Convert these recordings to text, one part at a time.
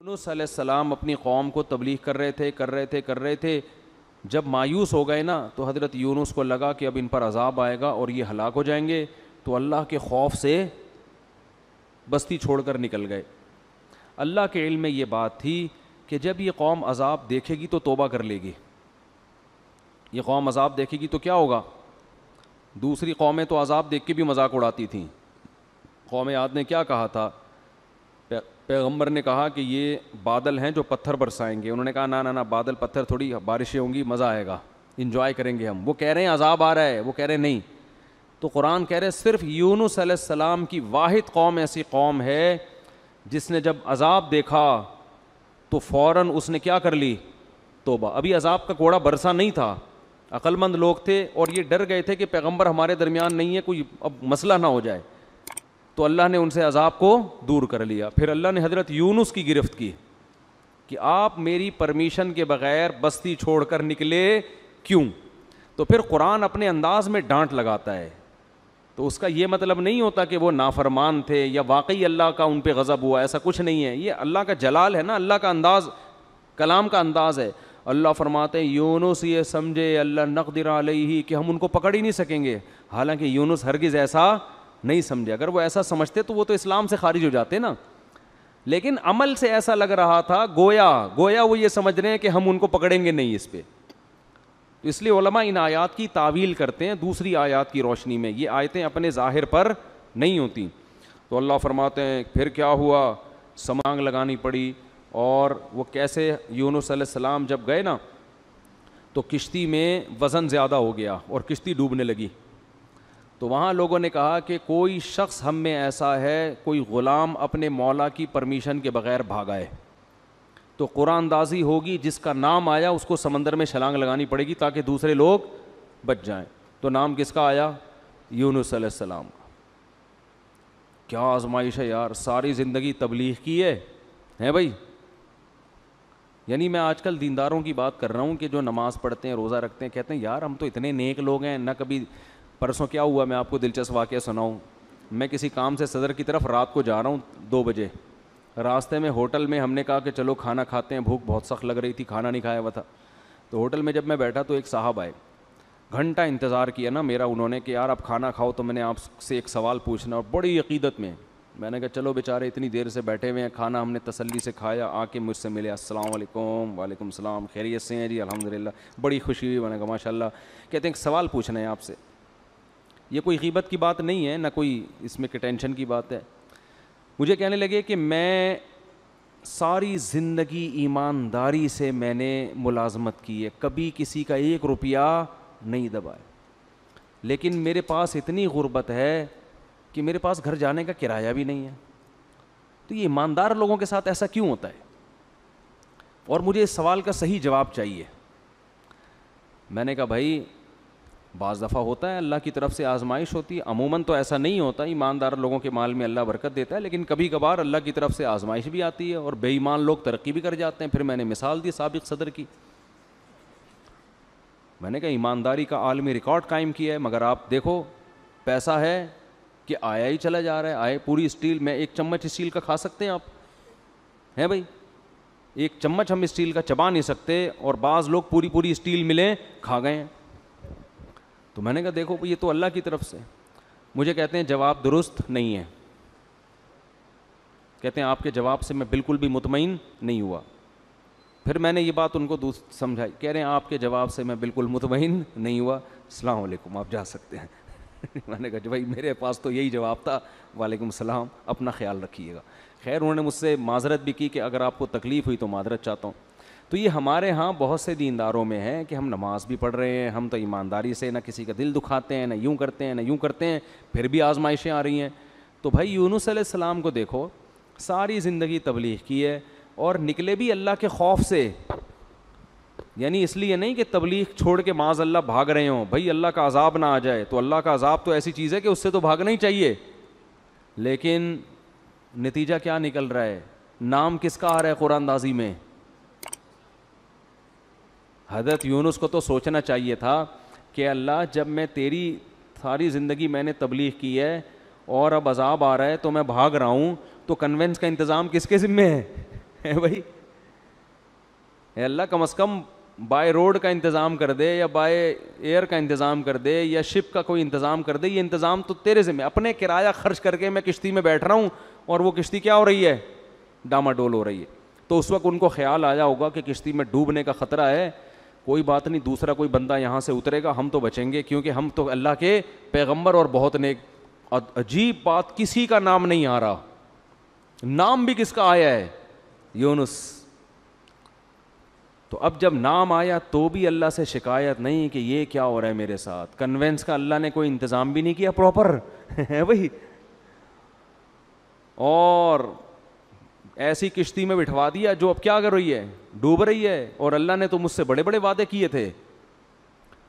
یونس علیہ السلام اپنی قوم کو تبلیغ کر رہے تھے. جب مایوس ہو گئے نا تو حضرت یونس کو لگا کہ اب ان پر عذاب آئے گا اور یہ ہلاک ہو جائیں گے, تو اللہ کے خوف سے بستی چھوڑ کر نکل گئے. اللہ کے علم میں یہ بات تھی کہ جب یہ قوم عذاب دیکھے گی تو توبہ کر لے گی. یہ قوم عذاب دیکھے گی تو کیا ہوگا؟ دوسری قومیں تو عذاب دیکھ کے بھی مذاق اڑاتی تھیں. قوم عاد نے کیا کہا تھا؟ پیغمبر نے کہا کہ یہ بادل ہیں جو پتھر برسائیں گے. انہوں نے کہا نہ بادل پتھر تھوڑی, بارشیں ہوں گی, مزہ آئے گا, انجوائے کریں گے ہم. وہ کہہ رہے ہیں عذاب آ رہا ہے, وہ کہہ رہے ہیں نہیں. تو قرآن کہہ رہے صرف یونس علیہ السلام کی واحد قوم ایسی قوم ہے جس نے جب عذاب دیکھا تو فوراً اس نے کیا کر لی؟ توبہ. ابھی عذاب کا کوڑا برسا نہیں تھا, عقل مند لوگ تھے اور یہ ڈر گئے تھے کہ پیغمبر ہمارے درمیان نہیں ہے, کوئی اب مسئلہ نہ ہو جائے. تو اللہ نے ان سے عذاب کو دور کر لیا. پھر اللہ نے حضرت یونس کی گرفت کی کہ آپ میری پرمیشن کے بغیر بستی چھوڑ کر نکلے کیوں؟ تو پھر قرآن اپنے انداز میں ڈانٹ لگاتا ہے. تو اس کا یہ مطلب نہیں ہوتا کہ وہ نافرمان تھے یا واقعی اللہ کا ان پہ غضب ہوا, ایسا کچھ نہیں ہے. یہ اللہ کا جلال ہے نا, اللہ کا انداز, کلام کا انداز ہے. اللہ فرماتے ہیں یونس یہ سمجھے اللہ نقدر علیہ کہ ہم ان کو پکڑ ہی نہیں سکیں گے. حالانکہ یونس ہرگز ایسا نہیں سمجھے. اگر وہ ایسا سمجھتے تو وہ تو اسلام سے خارج ہو جاتے نا, لیکن عمل سے ایسا لگ رہا تھا گویا وہ یہ سمجھ رہے ہیں کہ ہم ان کو پکڑیں گے نہیں اس پہ. تو اس لیے علماء ان آیات کی تعویل کرتے ہیں دوسری آیات کی روشنی میں. یہ آیتیں اپنے ظاہر پر نہیں ہوتی. تو اللہ فرماتے ہیں پھر کیا ہوا؟ سمانگ لگانی پڑی. اور وہ کیسے؟ یونس علیہ السلام جب گئے نا تو کشتی میں وزن زیادہ ہو گیا اور کشتی ڈوبنے لگی. تو وہاں لوگوں نے کہا کہ کوئی شخص ہم میں ایسا ہے, کوئی غلام اپنے مولا کی پرمیشن کے بغیر بھاگا ہے تو قرآن اندازی ہوگی, جس کا نام آیا اس کو سمندر میں چھلانگ لگانی پڑے گی تاکہ دوسرے لوگ بچ جائیں. تو نام کس کا آیا؟ یونس علیہ السلام کا. کیا آزمائش ہے یار, ساری زندگی تبلیغ کی ہے بھائی. یعنی میں آج کل دینداروں کی بات کر رہا ہوں کہ جو نماز پڑھتے ہیں, روزہ رکھتے ہیں, کہتے ہیں یار ہم تو اتنے نیک لوگ ہیں, نہ کبھی. پرسوں کیا ہوا, میں آپ کو دلچسپ واقعہ سناؤں. میں کسی کام سے صدر کی طرف رات کو جا رہا ہوں 2 بجے. راستے میں ہوٹل میں ہم نے کہا کہ چلو کھانا کھاتے ہیں, بھوک بہت سخت لگ رہی تھی, کھانا نہیں کھایا ہوا تھا. تو ہوٹل میں جب میں بیٹھا تو ایک صاحب آئے, گھنٹہ انتظار کیا نا میرا انہوں نے کہ یار آپ کھانا کھاؤ تو میں نے آپ سے ایک سوال پوچھنا, اور بڑی عقیدت میں نے کہا چلو بیچارے اتنی دیر سے بیٹھے ہوئے ہیں, کھانا ہم نے تسلی سے کھایا, آ کے مجھ سے ملے, السلام علیکم. وعلیکم السلام, خیریت سے ہیں جی؟ الحمدللہ. بڑی خوشی ہوئی. میں نے کہا ماشاء اللہ. کہتے ہیں ایک سوال پوچھنا ہے آپ سے. یہ کوئی غیبت کی بات نہیں ہے, نہ کوئی اس میں ٹینشن کی بات ہے. مجھے کہنے لگے کہ میں ساری زندگی ایمانداری سے میں نے ملازمت کی ہے, کبھی کسی کا 1 روپیہ نہیں دبایا, لیکن میرے پاس اتنی غربت ہے کہ میرے پاس گھر جانے کا کرایہ بھی نہیں ہے. تو یہ ایماندار لوگوں کے ساتھ ایسا کیوں ہوتا ہے؟ اور مجھے اس سوال کا صحیح جواب چاہیے. میں نے کہا بھائی بعض دفعہ ہوتا ہے, اللہ کی طرف سے آزمائش ہوتی ہے, عموماً تو ایسا نہیں ہوتا, ایماندار لوگوں کے مال میں اللہ برکت دیتا ہے, لیکن کبھی کبھار اللہ کی طرف سے آزمائش بھی آتی ہے اور بے ایمان لوگ ترقی بھی کر جاتے ہیں. پھر میں نے مثال دی سابق صدر کی. میں نے کہا ایمانداری کا عالمی ریکارڈ قائم کیا ہے, مگر آپ دیکھو پیسہ ہے کہ آیا ہی چلا جا رہا ہے. آئے پوری اسٹیل میں 1 چمچ اسٹیل کا کھا سکتے ہیں آپ, ہیں بھائی؟ 1 چمچ ہم اسٹیل کا چبا نہیں سکتے, اور بعض لوگ پوری اسٹیل ملیں کھا گئے ہیں. تو میں نے کہا دیکھو یہ تو اللہ کی طرف سے. مجھے کہتے ہیں جواب درست نہیں ہے. کہتے ہیں آپ کے جواب سے میں بالکل بھی مطمئن نہیں ہوا. پھر میں نے یہ بات ان کو سمجھائی. کہہ رہے ہیں آپ کے جواب سے میں بالکل مطمئن نہیں ہوا, السلام علیکم, آپ جا سکتے ہیں. میں نے کہا بھائی میرے پاس تو یہی جواب تھا, وعلیکم السلام, اپنا خیال رکھیے گا. خیر انہوں نے مجھ سے معذرت بھی کی کہ اگر آپ کو تکلیف ہوئی تو معذرت چاہتا ہوں. تو یہ ہمارے ہاں بہت سے دینداروں میں ہے کہ ہم نماز بھی پڑھ رہے ہیں, ہم تو ایمانداری سے نہ کسی کا دل دکھاتے ہیں, نہ یوں کرتے ہیں نہ یوں کرتے ہیں, پھر بھی آزمائشیں آ رہی ہیں. تو بھائی یونس علیہ السلام کو دیکھو, ساری زندگی تبلیغ کی ہے اور نکلے بھی اللہ کے خوف سے. یعنی اس لیے نہیں کہ تبلیغ چھوڑ کے معاذ اللہ بھاگ رہے ہوں, بھائی اللہ کا عذاب نہ آ جائے. تو اللہ کا عذاب تو ایسی چیز ہے کہ اس سے تو بھاگنا ہی چاہیے, لیکن نتیجہ کیا نکل رہا ہے؟ نام کس کا آ رہا ہے قرآن اندازی میں؟ حضرت یونس کو تو سوچنا چاہیے تھا کہ اللہ جب میں تیری ساری زندگی میں نے تبلیغ کی ہے اور اب عذاب آ رہا ہے تو میں بھاگ رہا ہوں, تو کنوینس کا انتظام کس کے ذمہ ہے؟ ہے بھائی. اے اللہ کم از کم بائی روڈ کا انتظام کر دے یا بائی ایئر کا انتظام کر دے یا شپ کا کوئی انتظام کر دے. یہ انتظام تو تیرے ذمہ. اپنے کرایہ خرچ کر کے میں کشتی میں بیٹھ رہا ہوں اور وہ کشتی کیا ہو رہی ہے, ڈاماڈول ہو رہی ہے. تو اس وقت ان کو خیال آیا ہوگا کہ کشتی میں ڈوبنے کا خطرہ ہے, کوئی بات نہیں, دوسرا کوئی بندہ یہاں سے اترے گا, ہم تو بچیں گے کیونکہ ہم تو اللہ کے پیغمبر اور بہت نیک. عجیب بات, کسی کا نام نہیں آ رہا. نام بھی کس کا آیا ہے؟ یونس. تو اب جب نام آیا تو بھی اللہ سے شکایت نہیں کہ یہ کیا ہو رہا ہے میرے ساتھ. کنوینس کا اللہ نے کوئی انتظام بھی نہیں کیا پراپر ہے بھائی, اور ایسی کشتی میں بٹھوا دیا جو اب کیا کر رہی ہے, ڈوب رہی ہے. اور اللہ نے تو مجھ سے بڑے بڑے وعدے کیے تھے,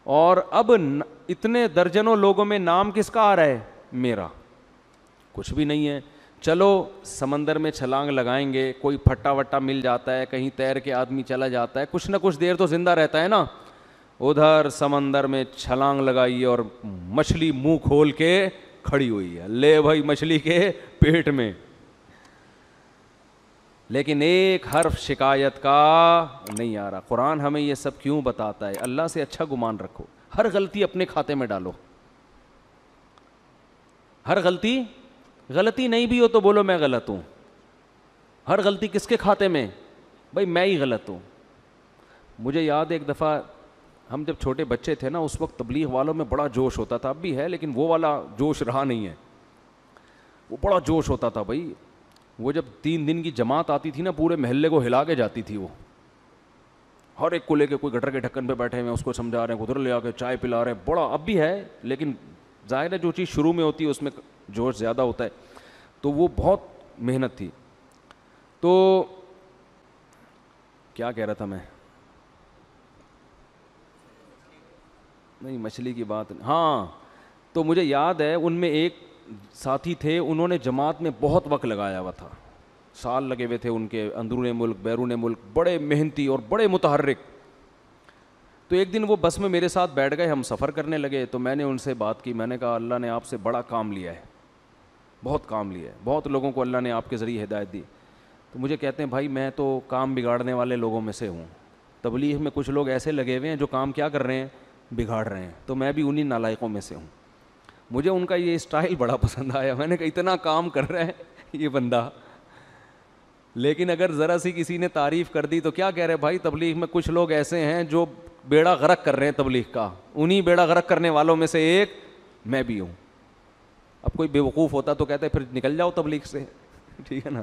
اور اب اتنے درجنوں لوگوں میں نام کس کا آ رہا ہے؟ میرا. کچھ بھی نہیں ہے. چلو سمندر میں چھلانگ لگائیں گے, کوئی پھٹا وٹا مل جاتا ہے, کہیں تیر کے آدمی چلا جاتا ہے, کچھ نہ کچھ دیر تو زندہ رہتا ہے نا. ادھر سمندر میں چھلانگ لگائی اور مچھلی منہ کھول کے کھڑی ہوئی ہے, لے بھائی مچھلی کے پیٹ میں. لیکن ایک حرف شکایت کا نہیں آ رہا. قرآن ہمیں یہ سب کیوں بتاتا ہے؟ اللہ سے اچھا گمان رکھو, ہر غلطی اپنے کھاتے میں ڈالو. ہر غلطی نہیں بھی ہو تو بولو میں غلط ہوں. ہر غلطی کس کے کھاتے میں؟ بھائی میں ہی غلط ہوں. مجھے یاد ہے ایک دفعہ ہم جب چھوٹے بچے تھے نا, اس وقت تبلیغ والوں میں بڑا جوش ہوتا تھا, اب بھی ہے لیکن وہ والا جوش رہا نہیں ہے. وہ بڑا جوش ہوتا تھا بھائی. وہ جب 3 دن کی جماعت آتی تھی نا, پورے محلے کو ہلا کے جاتی تھی. وہ ہر ایک کو لے کے, کوئی گٹر کے ڈھکن پہ بیٹھے ہوئے اس کو سمجھا رہے ہیں, ادھر لے آ کے چائے پلا رہے ہیں. بڑا اب بھی ہے لیکن ظاہر ہے جو چیز شروع میں ہوتی ہے اس میں جوش زیادہ ہوتا ہے. تو وہ بہت محنت تھی. تو کیا کہہ رہا تھا میں؟ نہیں مچھلی کی بات, ہاں. تو مجھے یاد ہے ان میں ایک ساتھی تھے, انہوں نے جماعت میں بہت وقت لگایا ہوا تھا, سال لگے ہوئے تھے ان کے, اندرون ملک بیرون ملک, بڑے محنتی اور بڑے متحرک. تو ایک دن وہ بس میں میرے ساتھ بیٹھ گئے, ہم سفر کرنے لگے. تو میں نے ان سے بات کی, میں نے کہا اللہ نے آپ سے بڑا کام لیا ہے, بہت کام لیا ہے, بہت لوگوں کو اللہ نے آپ کے ذریعے ہدایت دی. تو مجھے کہتے ہیں بھائی میں تو کام بگاڑنے والے لوگوں میں سے ہوں. تبلیغ میں کچھ لوگ ایسے لگے ہوئے ہیں جو کام کیا کر رہے ہیں, بگاڑ رہے ہیں. تو میں بھی انہی نالائقوں میں سے ہوں. مجھے ان کا یہ اسٹائل بڑا پسند آیا. میں نے کہا اتنا کام کر رہا ہے یہ بندہ, لیکن اگر ذرا سی کسی نے تعریف کر دی تو کیا کہہ رہے بھائی, تبلیغ میں کچھ لوگ ایسے ہیں جو بیڑا غرق کر رہے ہیں تبلیغ کا, انہی بیڑا غرق کرنے والوں میں سے ایک میں بھی ہوں. اب کوئی بے وقوف ہوتا تو کہتے پھر نکل جاؤ تبلیغ سے, ٹھیک ہے نا.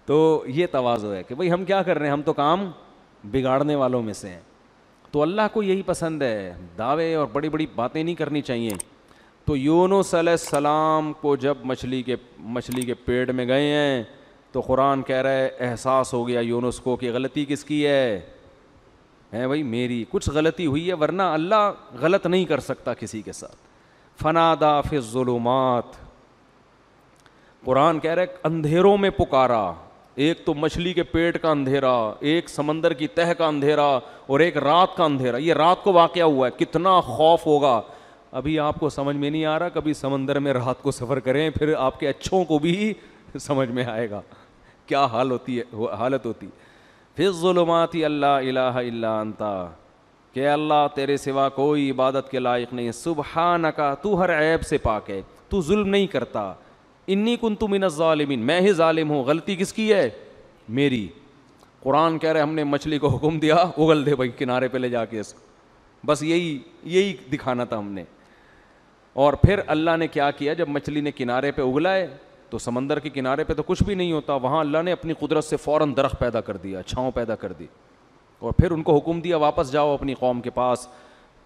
تو یہ تواضع ہے کہ بھئی ہم کیا کر رہے ہیں, ہم تو کام بگاڑنے والوں میں سے ہیں. تو اللہ کو یہی پسند ہے, دعوے اور بڑی بڑی باتیں نہیں کرنی چاہیے. تو یونس علیہ السلام کو جب مچھلی کے پیٹ میں گئے ہیں تو قرآن کہہ رہا ہے احساس ہو گیا یونس کو کہ غلطی کس کی ہے بھائی میری. کچھ غلطی ہوئی ہے, ورنہ اللہ غلط نہیں کر سکتا کسی کے ساتھ. فنادا فی الظلمات, قرآن کہہ رہا ہے اندھیروں میں پکارا. ایک تو مچھلی کے پیٹ کا اندھیرا, ایک سمندر کی تہ کا اندھیرا, اور ایک رات کا اندھیرا. یہ رات کو واقعہ ہوا ہے, کتنا خوف ہوگا. ابھی آپ کو سمجھ میں نہیں آ رہا, کبھی سمندر میں رات کو سفر کریں, پھر آپ کے اچھوں کو بھی سمجھ میں آئے گا کیا حالت ہوتی. فی الظلمات اللہ الہ الا انت, کہ اللہ تیرے سوا کوئی عبادت کے لائق نہیں. سبحانک, تو ہر عیب سے پاک ہے, تو ظلم نہیں کرتا. انی کنت من الظالمین, میں ہی ظالم ہوں. غلطی کس کی ہے؟ میری. قرآن کہہ رہے ہم نے مچھلی کو حکم دیا اگل دے بھائی کنارے پہ لے جا کے اس کو, بس یہی دکھانا تھا ہم نے. اور پھر اللہ نے کیا کیا, جب مچھلی نے کنارے پہ اگلائے تو سمندر کے کنارے پہ تو کچھ بھی نہیں ہوتا, وہاں اللہ نے اپنی قدرت سے فوراً درخت پیدا کر دیا, چھاؤں پیدا کر دی, اور پھر ان کو حکم دیا واپس جاؤ اپنی قوم کے پاس.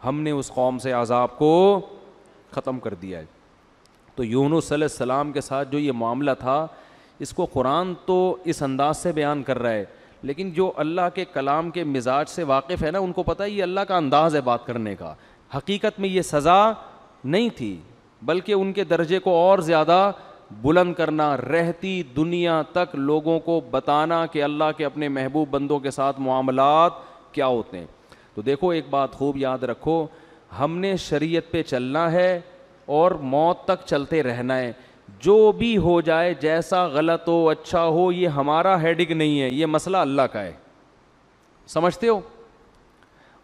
ہم نے اس قوم سے عذاب کو ختم کر دیا ہے. تو یونس علیہ السلام کے ساتھ جو یہ معاملہ تھا, اس کو قرآن تو اس انداز سے بیان کر رہا ہے, لیکن جو اللہ کے کلام کے مزاج سے واقف ہے نا, ان کو پتہ ہے یہ اللہ کا انداز ہے بات کرنے کا. حقیقت میں یہ سزا نہیں تھی, بلکہ ان کے درجے کو اور زیادہ بلند کرنا, رہتی دنیا تک لوگوں کو بتانا کہ اللہ کے اپنے محبوب بندوں کے ساتھ معاملات کیا ہوتے ہیں. تو دیکھو ایک بات خوب یاد رکھو, ہم نے شریعت پہ چلنا ہے اور موت تک چلتے رہنا ہے. جو بھی ہو جائے، جیسا غلط ہو اچھا ہو، یہ ہمارا ہیڈک نہیں ہے، یہ مسئلہ اللہ کا ہے. سمجھتے ہو؟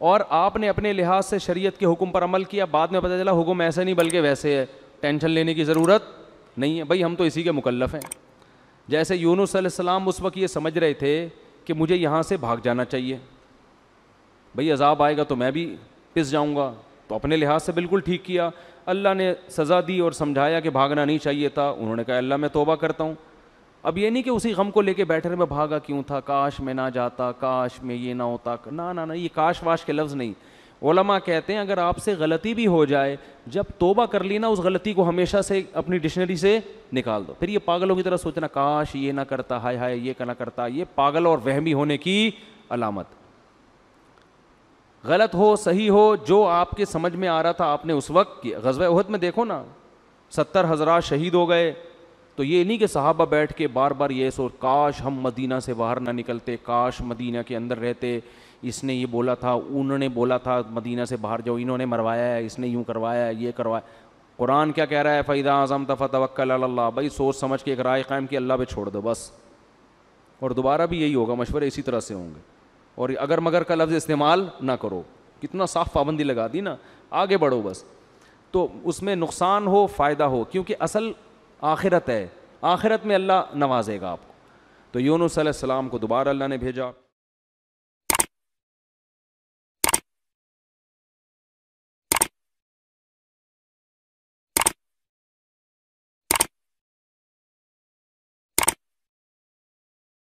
اور آپ نے اپنے لحاظ سے شریعت کے حکم پر عمل کیا، بعد میں پتہ چلا حکم ایسے نہیں بلکہ ویسے ہے، ٹینشن لینے کی ضرورت نہیں ہے. بھائی ہم تو اسی کے مکلف ہیں. جیسے یونس علیہ السلام اس وقت یہ سمجھ رہے تھے کہ مجھے یہاں سے بھاگ جانا چاہیے، بھئی عذاب آئے گا تو میں بھی پس جاؤں گا، تو اپنے لحاظ سے بالکل ٹھیک کیا. اللہ نے سزا دی اور سمجھایا کہ بھاگنا نہیں چاہیے تھا، انہوں نے کہا اللہ میں توبہ کرتا ہوں. اب یہ نہیں کہ اسی غم کو لے کے بیٹھے رہے میں بھاگا کیوں تھا، کاش میں نہ جاتا، کاش میں یہ نہ ہوتا. نہ یہ کاش واش کے لفظ نہیں. علماء کہتے ہیں اگر آپ سے غلطی بھی ہو جائے، جب توبہ کر لی نا، اس غلطی کو ہمیشہ سے اپنی ڈکشنری سے نکال دو. پھر یہ پاگلوں کی طرح سوچنا کاش یہ نہ کرتا، ہائے ہائے یہ نہ کرتا، یہ پاگل اور وہمی ہونے کی علامت. غلط ہو صحیح ہو، جو آپ کے سمجھ میں آ رہا تھا آپ نے اس وقت کیا. غزوہ احد میں دیکھو نا 70 حضرات شہید ہو گئے، تو یہ نہیں کہ صحابہ بیٹھ کے بار بار یہ سوچ کاش ہم مدینہ سے باہر نہ نکلتے، کاش مدینہ کے اندر رہتے، اس نے یہ بولا تھا، انہوں نے بولا تھا مدینہ سے باہر جاؤ، انہوں نے مروایا ہے، اس نے یوں کروایا ہے، یہ کروایا. قرآن کیا کہہ رہا ہے؟ فَإِذَا عَزَمْتَ فَتَوَكَّلْ عَلَى اللَّهِ. بھائی سوچ سمجھ کے ایک رائے قائم کی، اللہ پہ چھوڑ دو بس. اور دوبارہ بھی یہی ہوگا، مشورے اسی طرح سے ہوں گے. اور اگر مگر کا لفظ استعمال نہ کرو. کتنا صاف پابندی لگا دی نا، آگے بڑھو بس. تو اس میں نقصان ہو فائدہ ہو، کیونکہ اصل آخرت ہے، آخرت میں اللہ نوازے گا آپ کو. تو یونس علیہ السلام کو دوبارہ اللہ نے بھیجا.